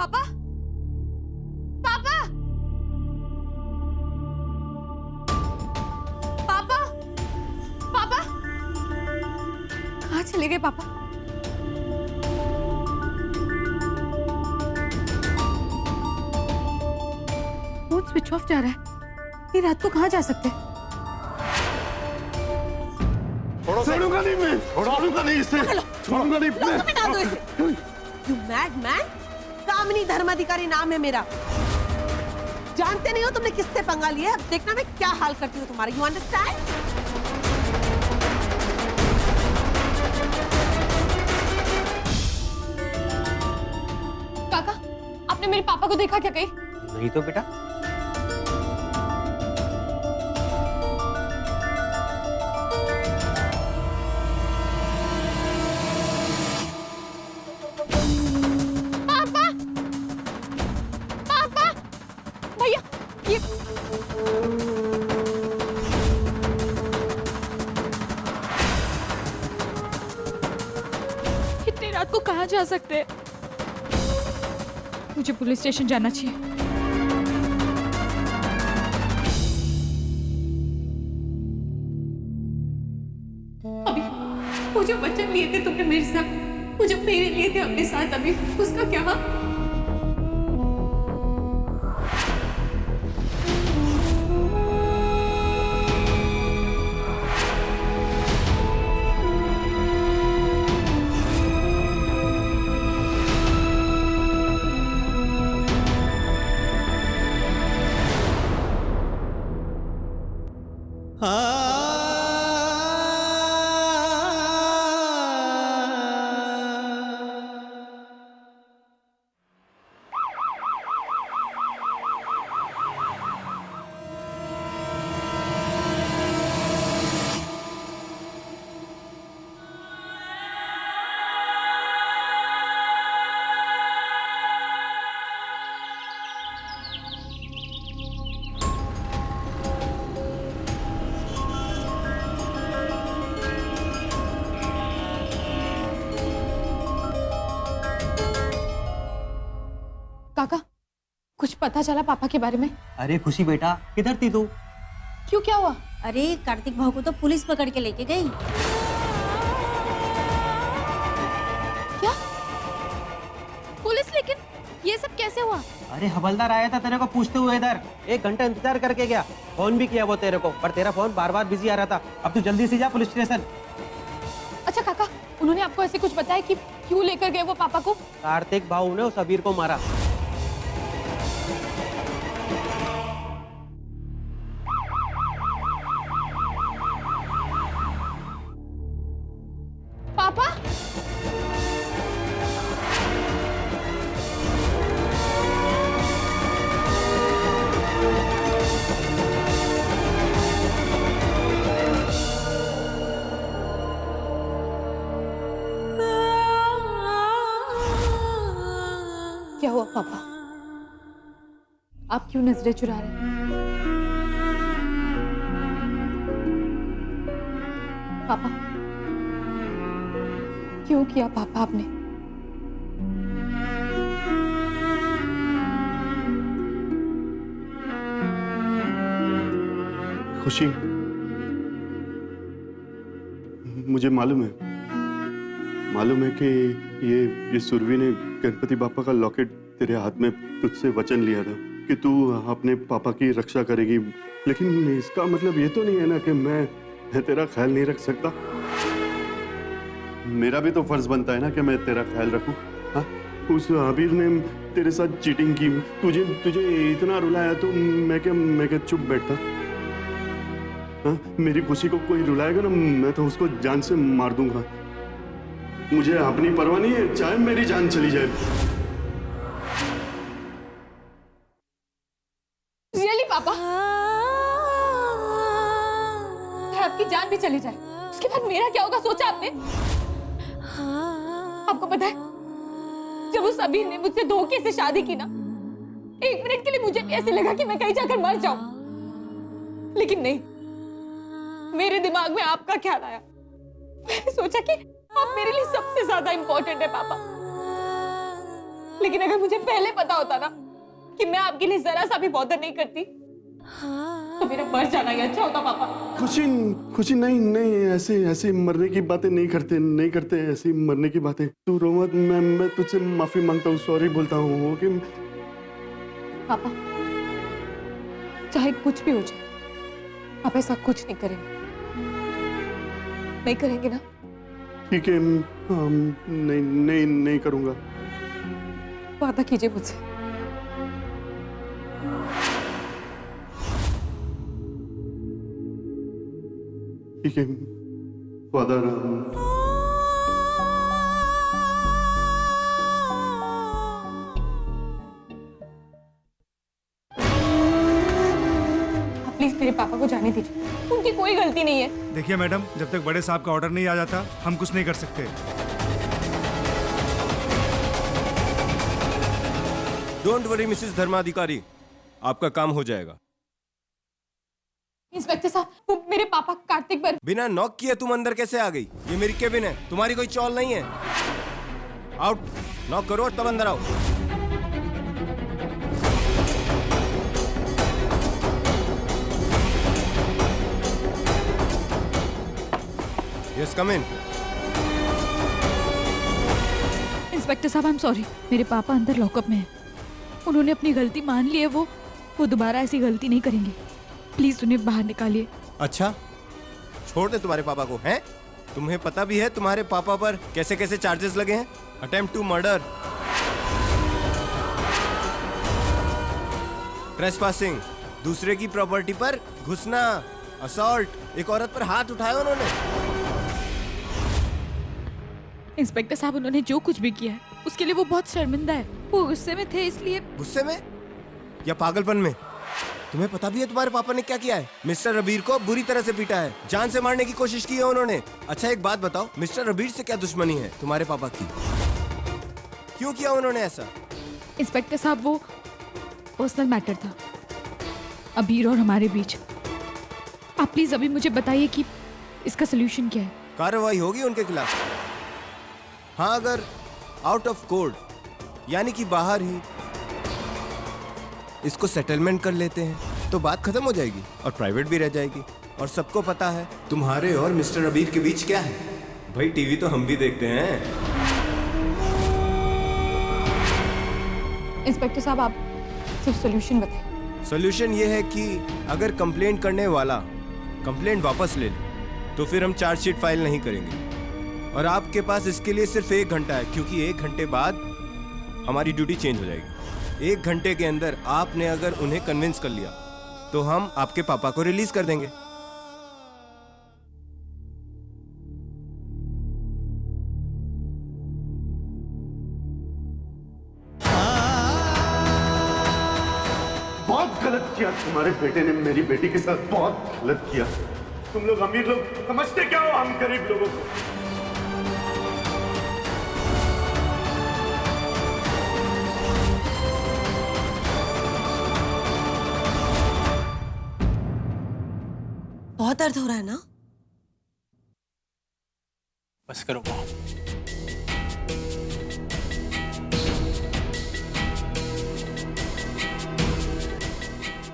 पापा, पापा, पापा, पापा, कहाँ चले गए पापा? फोन स्विच ऑफ जा रहा है। ये रात को कहाँ जा सकते हैं? छोड़ूंगा नहीं मैं, छोड़ूंगा नहीं इसे, छोड़ूंगा नहीं मैं। You mad man? कामिनी धर्माधिकारी नाम है मेरा। जानते नहीं हो तुमने किससे पंगा लिया? अब देखना मैं क्या हाल करती हूँ तुम्हारा। You understand? काका, आपने मेरे पापा को देखा क्या कहीं? नहीं तो बेटा। पापा, पापा, भैया, ये इतनी रात को कहाँ जा सकते हैं? मुझे पुलिस स्टेशन जाना चाहिए। अभी वो जो वचन लिए थे तुमने मेरे साथ, वो जो मेरे लिए थे अपने साथ, अभी उसका क्या? काका, कुछ पता चला पापा के बारे में? अरे खुशी बेटा, किधर थी तू? क्यों, क्या हुआ? अरे कार्तिक भाऊ को तो पुलिस पकड़ के लेके गई। क्या? पुलिस? लेकिन ये सब कैसे हुआ? अरे हवलदार आया था तेरे को पूछते हुए इधर, 1 घंटा इंतजार करके गया। फोन भी किया वो तेरे को, पर तेरा फोन बार बार बिजी आ रहा था। अब तू जल्दी से जा पुलिस स्टेशन। अच्छा काका, उन्होंने आपको ऐसे कुछ बताया कि क्यों लेकर गए वो पापा को? कार्तिक भाऊ ने उस अबीर को मारा। पापा? क्या हुआ पापा? आप क्यों नजरें चुरा रहे हैं? पापा, क्यों किया पापा आपने? खुशी, मुझे मालूम है कि ये सुरभि ने गणपति बापा का लॉकेट तेरे हाथ में तुझसे वचन लिया था कि तू अपने पापा की रक्षा करेगी, लेकिन इसका मतलब ये तो नहीं है ना कि मैं तेरा ख्याल नहीं रख सकता। मेरा भी तो फर्ज बनता है ना कि मैं तेरा ख्याल रखूं। हाँ, उस अबीर ने तेरे साथ चीटिंग की, तुझे इतना रुलाया तो मैं क्या चुप बैठता? हाँ, मेरी खुशी को कोई रुलाएगा ना, मैं तो उसको जान से मार दूंगा। मुझे अपनी परवाह नहीं है, चाहे मेरी जान चली जाए। रियली पापा? आपकी जान भी चली जाए, उसके बाद मेरा क्या होगा सोचा आपने? आपको पता है, जब उस अबीर ने मुझसे धोखे से शादी की ना, 1 मिनट के लिए मुझे भी ऐसे लगा कि मैं कहीं जाकर मर जाऊं, लेकिन नहीं, मेरे दिमाग में आपका ख्याल आया। मैंने सोचा कि आप मेरे लिए सबसे ज्यादा इंपॉर्टेंट है पापा। लेकिन अगर मुझे पहले पता होता ना कि मैं आपके लिए जरा सा भी बॉदर नहीं करती तो मेरा मर जाना ही अच्छा होता पापा। खुशी खुशी नहीं नहीं, ऐसे ऐसे मरने की बातें नहीं करते ऐसी मरने की बातें। तू रो मत, मैं तुझसे माफी मांगता हूँ, सॉरी बोलता हूँ। ओके पापा चाहे कुछ भी हो जाए आप ऐसा कुछ नहीं करेंगे, नहीं करेंगे ना? ठीक है, नहीं करूंगा। वादा कीजिए मुझसे। ठीक है, वादा रहा। आप प्लीज मेरे पापा को जाने दीजिए, उनकी कोई गलती नहीं है। देखिए मैडम, जब तक बड़े साहब का ऑर्डर नहीं आ जाता हम कुछ नहीं कर सकते। डोंट वरी मिसेस धर्माधिकारी, आपका काम हो जाएगा। इंस्पेक्टर साहब, वो मेरे पापा कार्तिक पर बिना नॉक किए तुम अंदर कैसे आ गई? ये मेरी केबिन है, तुम्हारी कोई चौल नहीं है। आउट, नॉक करो और तब अंदर आओ। यस, कम इन। इंस्पेक्टर साहब, आई एम सॉरी, मेरे पापा अंदर लॉकअप में हैं। उन्होंने अपनी गलती मान ली है, वो दोबारा ऐसी गलती नहीं करेंगे। प्लीज उन्हें बाहर निकालिए। अच्छा, छोड़ दे तुम्हारे पापा को, हैं? तुम्हें पता भी है तुम्हारे पापा पर कैसे कैसे चार्जेस लगे हैं? अटेम्प्ट टू मर्डर, ट्रेसपासिंग, दूसरे की प्रॉपर्टी पर घुसना, असॉल्ट, एक औरत पर हाथ उठाया उन्होंने। इंस्पेक्टर साहब, उन्होंने जो कुछ भी किया है उसके लिए वो बहुत शर्मिंदा है। वो गुस्से में थे, इसलिए। गुस्से में या पागलपन में? तुम्हें पता भी है तुम्हारे पापा ने क्या किया है? मिस्टर रबीर को बुरी तरह से पीटा है, जान से मारने की कोशिश की है उन्होंने। अच्छा एक बात बताओ, मिस्टर रबीर से क्या दुश्मनी है तुम्हारे पापा की? क्यों किया उन्होंने ऐसा? इंस्पेक्टर साहब, वो पर्सनल मैटर था अबीर और हमारे बीच। आप प्लीज अभी मुझे बताइए कि इसका सोल्यूशन क्या है। कार्रवाई होगी उनके खिलाफ। हाँ, अगर आउट ऑफ कोर्ट यानी कि बाहर ही इसको सेटलमेंट कर लेते हैं तो बात खत्म हो जाएगी और प्राइवेट भी रह जाएगी। और सबको पता है तुम्हारे और मिस्टर अबीर के बीच क्या है। भाई टीवी तो हम भी देखते हैं। इंस्पेक्टर साहब, आप सिर्फ सोल्यूशन बताइए। सोल्यूशन ये है कि अगर कंप्लेंट करने वाला कंप्लेंट वापस ले ले तो फिर हम चार्जशीट फाइल नहीं करेंगे। और आपके पास इसके लिए सिर्फ 1 घंटा है, क्योंकि 1 घंटे बाद हमारी ड्यूटी चेंज हो जाएगी। 1 घंटे के अंदर आपने अगर उन्हें कन्विंस कर लिया तो हम आपके पापा को रिलीज कर देंगे। बहुत गलत किया तुम्हारे बेटे ने मेरी बेटी के साथ, बहुत गलत किया। तुम लोग अमीर लोग समझते क्या हो हम गरीब लोगों को? बहुत दर्द हो रहा है ना? बस करो।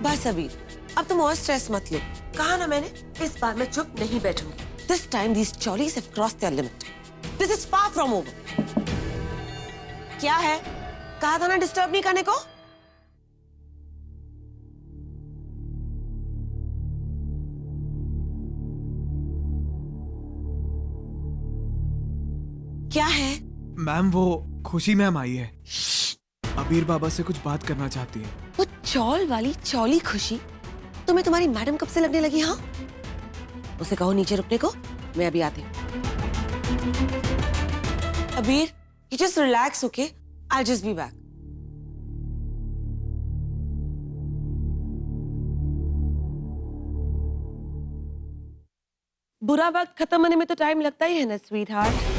बस अबीर, अब तुम और स्ट्रेस मत लो। कहा ना मैंने, इस बार मैं चुप नहीं बैठूंगी। This time these chollies have crossed their limit. This is far from over. क्या है? कहा था ना डिस्टर्ब नहीं करने को। क्या है? मैम, वो खुशी मैम आई है। अबीर बाबा से कुछ बात करना चाहती है। वो चौल वाली चौली खुशी तुम्हें तुम्हारी मैडम कब से लगने लगी? हाँ, उसे कहो नीचे रुकने को, मैं अभी आती हूँ। अबीर, you just relax, okay? I'll just be back. बुरा वक्त खत्म होने में तो टाइम लगता ही है ना स्वीट हार्ट।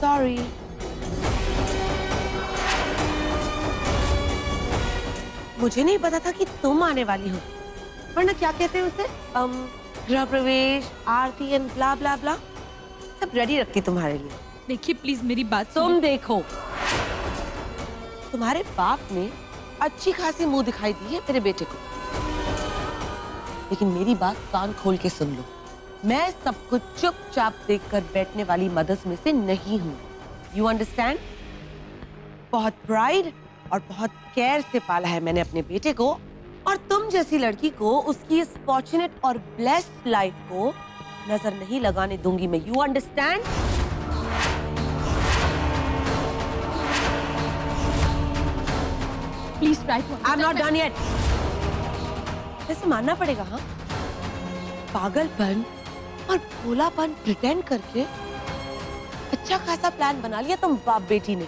सॉरी। मुझे नहीं पता था कि तुम आने वाली हो, वरना क्या कहते हैं उसे, गृह प्रवेश, आरती एंड ब्ला ब्ला ब्ला। सब रेडी रखती तुम्हारे लिए। देखिए प्लीज मेरी बात तुम देखो, तुम्हारे बाप ने अच्छी खासी मुंह दिखाई दी है मेरे बेटे को, लेकिन मेरी बात कान खोल के सुन लो, मैं सब कुछ चुपचाप देखकर बैठने वाली मदर्स में से नहीं हूं। You understand? बहुत प्राइड और बहुत केयर से पाला है मैंने अपने बेटे को, और तुम जैसी लड़की को उसकी इस फॉर्चुनेट और ब्लेस्ड लाइफ को नजर नहीं लगाने दूंगी मैं। You understand? Please try to. I am not done yet. वैसे मानना पड़ेगा, हाँ, पागलपन और भोलापन प्रिटेंड करके अच्छा खासा प्लान बना लिया तुम बाप बेटी ने।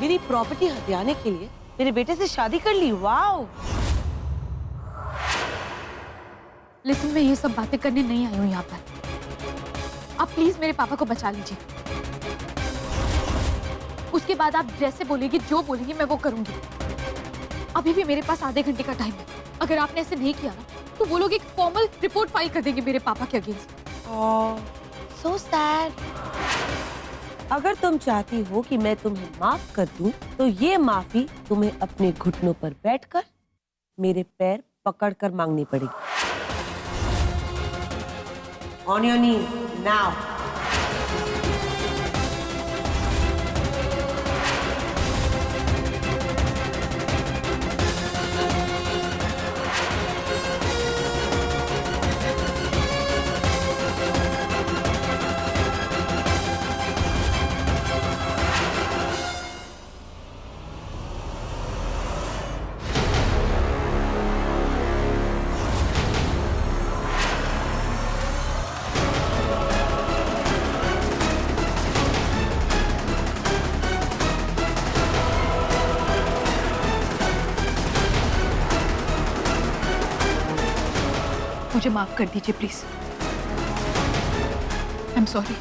मेरी प्रॉपर्टी हथियाने के लिए मेरे बेटे से शादी कर ली। वाओ! लेकिन मैं ये सब बातें करने नहीं आई हूँ यहाँ पर। आप प्लीज मेरे पापा को बचा लीजिए। उसके बाद आप जैसे बोलेगी, जो बोलेगी मैं वो करूंगी। अभी भी मेरे पास आधे घंटे का टाइम है। अगर आपने ऐसे नहीं किया ना तो वो लोग एक फॉर्मल रिपोर्ट फाइल कर देंगे मेरे पापा के अगेंस्ट। So sad. अगर तुम चाहती हो कि मैं तुम्हें माफ कर दूं, तो ये माफी तुम्हें अपने घुटनों पर बैठकर मेरे पैर पकड़कर मांगनी पड़ेगी। On your knees now. मुझे माफ कर दीजिए please. I am sorry.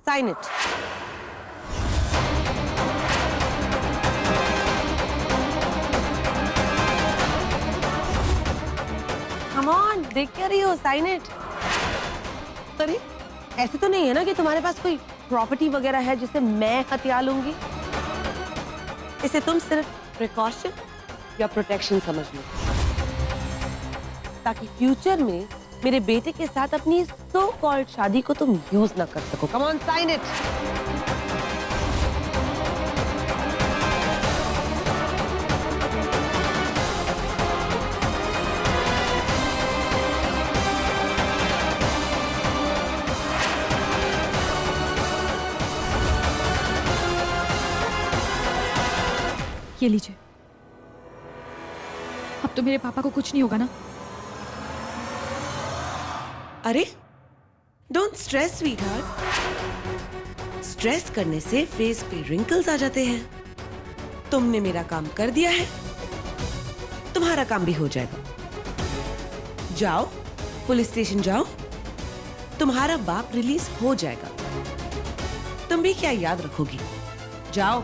Sign it. Come on, देख क्या रही हो? Sign it. अरे ऐसे तो नहीं है ना कि तुम्हारे पास कोई प्रॉपर्टी वगैरह है जिसे मैं हथिया लूंगी? इसे तुम सिर्फ प्रिकॉशन या प्रोटेक्शन समझ लो, ताकि फ्यूचर में मेरे बेटे के साथ अपनी सो कॉल्ड शादी को तुम यूज ना कर सको। Come on, sign it. ये लीजिए। अब तो मेरे पापा को कुछ नहीं होगा ना? अरे डोंट स्ट्रेस स्वीटहार्ट। स्ट्रेस करने से फेस पे रिंकल्स आ जाते हैं। तुमने मेरा काम कर दिया है, तुम्हारा काम भी हो जाएगा। जाओ पुलिस स्टेशन जाओ, तुम्हारा बाप रिलीज हो जाएगा। तुम भी क्या याद रखोगी? जाओ।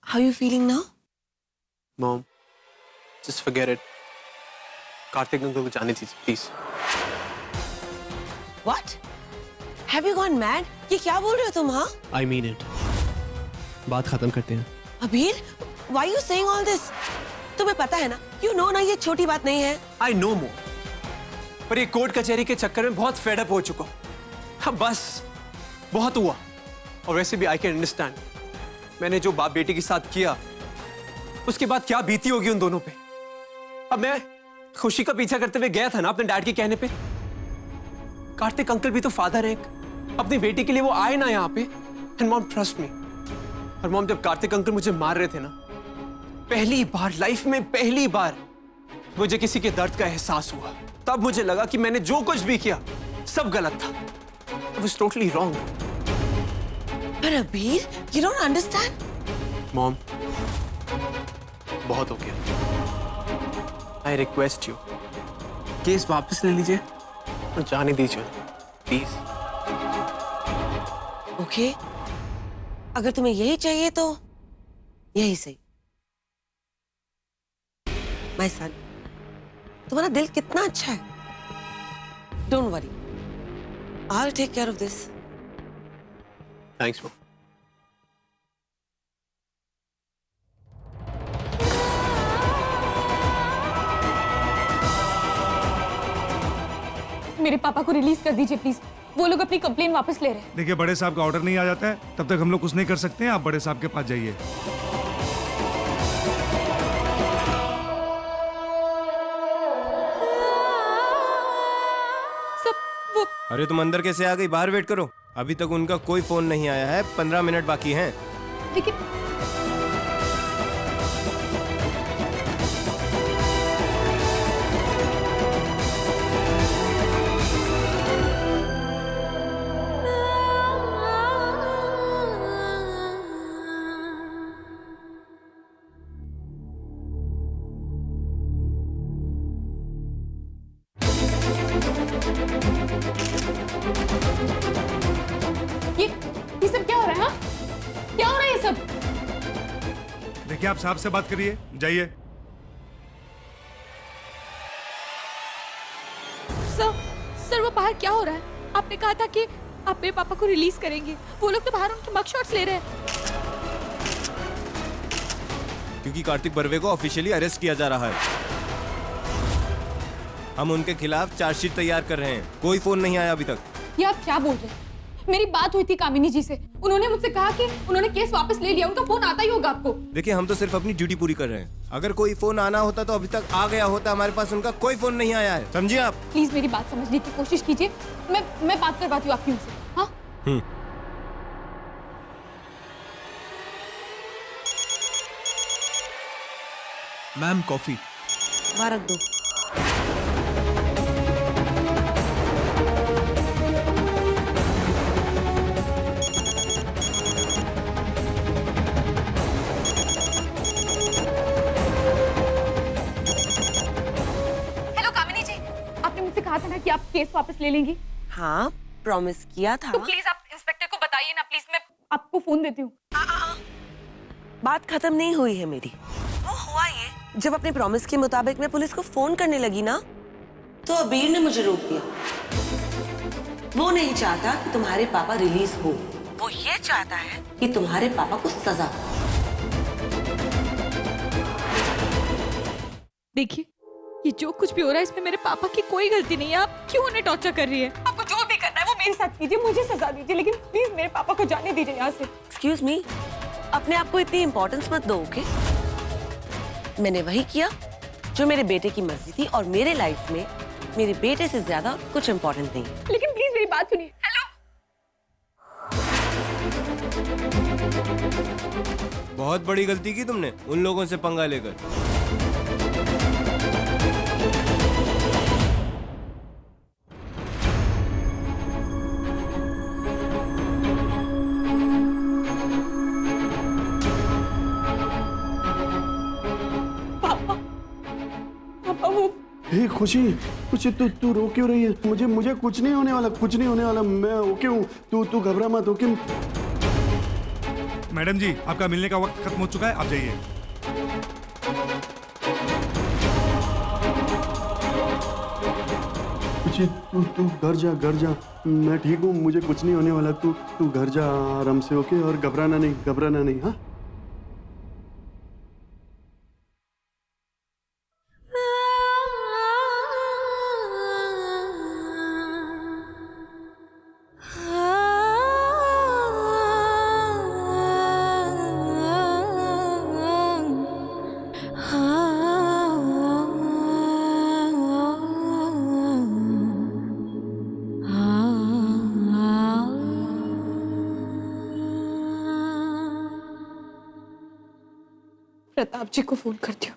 How are you feeling now? Mom, just forget it. Kartik uncle को जाने दीजिए, please. What? Have you gone mad? ये क्या बोल रहे हो तुम? हाँ? I mean it. बात खत्म करते हैं। अबीर, why are you saying all this? तुम्हें पता है ना? You know ना ये छोटी बात नहीं है। I know more. पर ये कोर्ट कचहरी के चक्कर में बहुत फेड अप हो चुका हूँ। हाँ बस, बहुत हुआ। और वैसे भी I can understand. मैंने जो बाप बेटी के साथ किया, उसके बाद क्या बीती होगी उन दोनों पे। अब मैं खुशी का पीछा करते हुए गया था ना अपने डैड के कहने पे। कार्तिक अंकल भी तो फादर है, अपनी बेटी के लिए वो आए ना यहाँ पे, एंड मॉम ट्रस्ट मी। और मॉम, जब कार्तिक अंकल मुझे मार रहे थे ना, पहली बार लाइफ में, पहली बार मुझे किसी के दर्द का एहसास हुआ। तब मुझे लगा कि मैंने जो कुछ भी किया सब गलत था। I was totally wrong. पर अबीर, you don't understand? मॉम, बहुत हो गया। I request you, केस वापस ले लीजिए और जाने दीजिए प्लीज। ओके, अगर तुम्हें यही चाहिए तो यही सही। माय सन, तुम्हारा दिल कितना अच्छा है। Don't worry, I'll take care of this. Thanks mom. मेरे पापा को रिलीज कर दीजिए प्लीज। वो लोग अपनी कंप्लेन वापस ले रहे हैं। देखिए, बड़े साहब का ऑर्डर नहीं आ जाता है तब तक हम लोग कुछ नहीं कर सकते हैं। आप बड़े साहब के पास जाइए। सब वो अरे तुम अंदर कैसे आ गई? बाहर वेट करो। अभी तक उनका कोई फोन नहीं आया है। 15 मिनट बाकी हैं। लेकिन ये सब क्या हो रहा है? हाँ? क्या हो रहा है ये सब? देखिए, आप साहब से बात करिए, जाइए। सर वो बाहर क्या हो रहा है? आपने कहा था कि आप मेरे पापा को रिलीज करेंगे। वो लोग तो बाहर उनके मग शॉट्स ले रहे हैं। क्योंकि कार्तिक बर्वे को ऑफिशियली अरेस्ट किया जा रहा है। हम उनके खिलाफ चार्जशीट तैयार कर रहे हैं। कोई फोन नहीं आया अभी तक। ये आप क्या बोल रहे हैं? मेरी बात हुई थी कामिनी जी से। उन्होंने मुझसे कहा कि उन्होंने केस वापस ले लिया। उनका फोन आता ही होगा आपको। देखिए, हम तो सिर्फ अपनी ड्यूटी पूरी कर रहे हैं। अगर कोई फोन आना होता तो अभी तक आ गया होता। हमारे पास उनका कोई फोन नहीं आया है, समझिए आप। प्लीज मेरी बात समझने की कोशिश कीजिए। मैं बात करवाती हूँ आपकी उनसे। हाँ, मैम, कॉफी। वहाँ रख दो। हेलो कामिनी जी, आपने मुझसे कहा था ना कि आप केस वापस ले लेंगी। हाँ, प्रॉमिस किया था। तो प्लीज आप इंस्पेक्टर को बताइए ना प्लीज। मैं आपको फोन देती हूँ। बात खत्म नहीं हुई है मेरी। वो हुआ ये, जब अपने प्रॉमिस के मुताबिक मैं पुलिस को फोन करने लगी ना, तो अबीर ने मुझे रोक दिया। वो नहीं चाहता कि तुम्हारे पापा रिलीज हो। वो ये चाहता है कि तुम्हारे पापा को सजा हो। देखिए, ये जो कुछ भी हो रहा है इसमें मेरे पापा की कोई गलती नहीं है। आप क्यों उन्हें टॉर्चर कर रही है? आपको जो भी करना है वो मेरे साथ कीजिए। मुझे सजा दीजिए, लेकिन प्लीज मेरे पापा को जाने दीजिए यहाँ से। एक्सक्यूज मी, अपने आप को इतनी इंपॉर्टेंस मत दो, ओके? मैंने वही किया जो मेरे बेटे की मर्जी थी, और मेरे लाइफ में मेरे बेटे से ज्यादा कुछ इंपॉर्टेंट नहीं। लेकिन प्लीज मेरी बात सुनिए। हेलो, बहुत बड़ी गलती की तुमने उन लोगों से पंगा लेकर। पापा वो हे खुशी, खुशी तू रो क्यों रही है? मुझे कुछ नहीं होने वाला, कुछ नहीं होने वाला। मैं ओके हूँ। तू घबरा मत, ओके? मैडम जी, आपका मिलने का वक्त खत्म हो चुका है, आप जाइए। खुशी, तू घर जा। मैं ठीक हूँ, मुझे कुछ नहीं होने वाला। तू घर जा आराम से, ओके? और घबराना नहीं, हाँ? प्रताप जी को फोन करती हूँ।